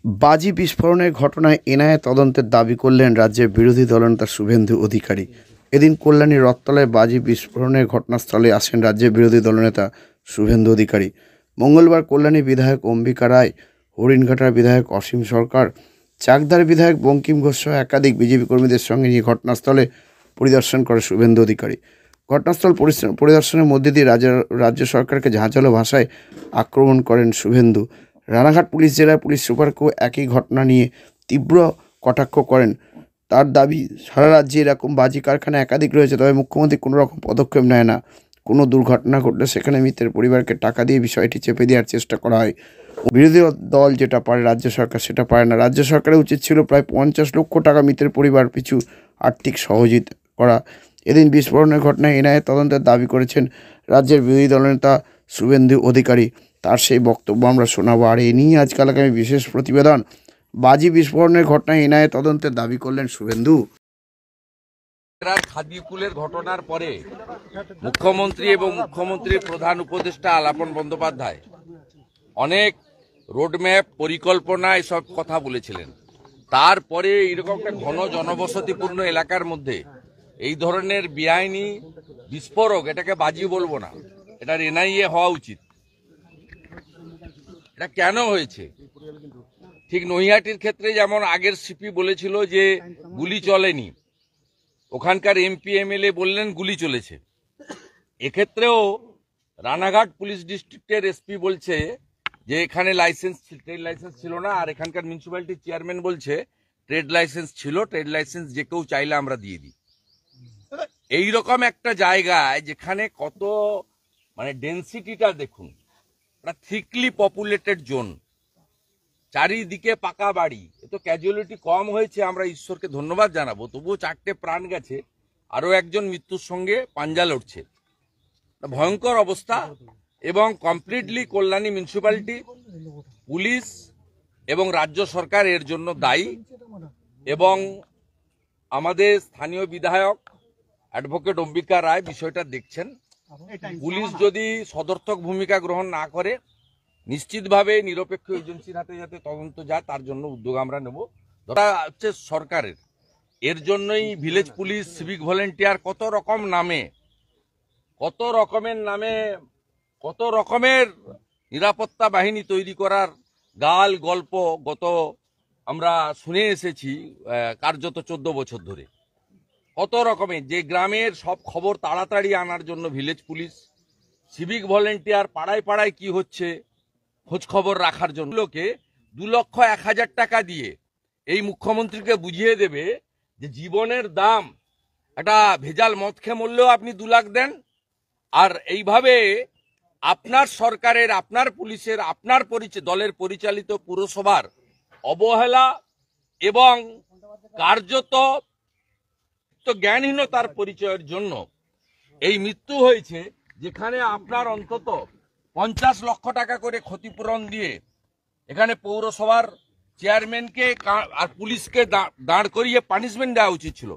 বাজি বিস্ফোরণের ঘটনায় এনআইএ তদন্তের দাবি করলেন রাজ্যের বিরোধী দলনেতা শুভেন্দু অধিকারী। এদিন কল্যাণীর রথতলায় বাজি বিস্ফোরণের ঘটনাস্থলে আসেন রাজ্যের বিরোধী দলনেতা শুভেন্দু অধিকারী। মঙ্গলবার কল্যাণী বিধায়ক অম্বিকা রায়, হরিণঘাটার বিধায়ক অসীম সরকার, চাকদার বিধায়ক বঙ্কিম ঘোষ সহ একাধিক বিজেপি কর্মীদের সঙ্গে নিয়ে ঘটনাস্থলে পরিদর্শন করে শুভেন্দু অধিকারী। ঘটনাস্থল পরিদর্শনের মধ্যে দিয়ে রাজ্য সরকারকে ঝাঁঝালো ভাষায় আক্রমণ করেন শুভেন্দু। রানাঘাট পুলিশ জেলার পুলিশ সুপারকেও একই ঘটনা নিয়ে তীব্র কটাক্ষ করেন। তার দাবি, সারা রাজ্যে এরকম বাজি কারখানা একাধিক রয়েছে, তবে মুখ্যমন্ত্রী কোনো রকম পদক্ষেপ নেয় না। কোনো দুর্ঘটনা ঘটলে সেখানে মৃতের পরিবারকে টাকা দিয়ে বিষয়টি চেপে দেওয়ার চেষ্টা করা হয়। বিরোধী দল যেটা পারে রাজ্য সরকার সেটা পারে না। রাজ্য সরকারের উচিত ছিল প্রায় 50 লক্ষ টাকা মৃতের পরিবার পিছু আর্থিক সহযোগিতা করা। এদিন বিস্ফোরণের ঘটনায় এনআইএ তদন্তের দাবি করেছেন রাজ্যের বিরোধী দলনেতা শুভেন্দু অধিকারী। তার সেই বক্তব্য আমরা শোনাবো। আর এ নিয়ে আজকাল আগামী বিশেষ প্রতিবেদন। বাজি বিস্ফোরণের ঘটনায় এনআইএ তদন্তের দাবি করলেন শুভেন্দু। খাদিকুলের ঘটনার পরে মুখ্যমন্ত্রী এবং মুখ্যমন্ত্রীর প্রধান উপদেষ্টা আলাপন বন্দ্যোপাধ্যায় অনেক রোডম্যাপ, পরিকল্পনা এসব কথা বলেছিলেন। তারপরে এরকম একটা ঘন জনবসতিপূর্ণ এলাকার মধ্যে এই ধরনের বেআইনি বিস্ফোরক, এটাকে বাজি বলবো না, এটার এনআইএ হওয়া উচিত। এটা কেন হয়েছে? ঠিক নৈহাটির ক্ষেত্রে যেমন আগের সিপি বলেছিল যে গুলি চলেনি, ওখানকার এমপি এমএলএ বললেন গুলি চলেছে। এক্ষেত্রেও রানাঘাট পুলিশ ডিস্ট্রিক্টের এসপি বলছে যে এখানে ট্রেড লাইসেন্স ছিল না, আর এখানকার মিউনিসিপ্যালিটির চেয়ারম্যান বলছে ট্রেড লাইসেন্স ছিল, ট্রেড লাইসেন্স যে কেউ চাইলে আমরা দিয়ে দিই। এইরকম একটা জায়গায় যেখানে কত ডেন্সিটিটা দেখুন, থিকলি পপুলেটেড জোন, চারিদিকে পাকা বাড়ি, এ তো ক্যাজুয়ালিটি কম হয়েছে, আমরা ঈশ্বরকে ধন্যবাদ জানাবো। তবুও 4টে প্রাণ গেছে, আরো একজন মৃত্যুর সঙ্গে পাঞ্জা লড়ছে। ভয়ঙ্কর অবস্থা। এবং কমপ্লিটলি কল্যাণী মিউনিসিপ্যালিটি, পুলিশ এবং রাজ্য সরকার এর জন্য দায়ী। এবং আমাদের স্থানীয় বিধায়ক অ্যাডভোকেট অম্বিকা রায় বিষয়টা দেখছেন। পুলিশ যদি সদর্থক ভূমিকা গ্রহণ না করে, নিশ্চিতভাবে নিরপেক্ষ এজেন্সির হাতে যাতে তদন্ত যায় তার জন্য উদ্যোগ আমরা নেব। ধরা হচ্ছে সরকারের, এর জন্যই ভিলেজ পুলিশ, সিভিক ভলেন্টিয়ার, কত রকমের নিরাপত্তা বাহিনী তৈরি করার গল্প গত আমরা শুনে এসেছি কার্যত 14 বছর ধরে। কত রকমের, যে গ্রামের সব খবর তাড়াতাড়ি আনার জন্য ভিলেজ পুলিশ, সিভিক ভলেন্টিয়ার, পাড়ায় পাড়ায় কি হচ্ছে খোঁজ খবর রাখার জন্য। লোকে 2,01,000 টাকা দিয়ে এই মুখ্যমন্ত্রীকে বুঝিয়ে দেবে যে জীবনের দাম, একটা ভেজাল মদ খেয়ে মরলেও আপনি 2 লাখ দেন। আর এইভাবে আপনার সরকারের, আপনার পুলিশের, আপনার দলের পরিচালিত পুরসভার অবহেলা এবং কার্যত জ্ঞানহীনতার পরিচয়ের জন্য এই মৃত্যু হয়েছে। যেখানে আপনার অন্তত 50 লক্ষ টাকা করে ক্ষতিপূরণ দিয়ে এখানে পৌরসভার চেয়ারম্যানকে আর পুলিশকে দাঁড় করিয়ে পানিশমেন্ট দেওয়া উচিত ছিল।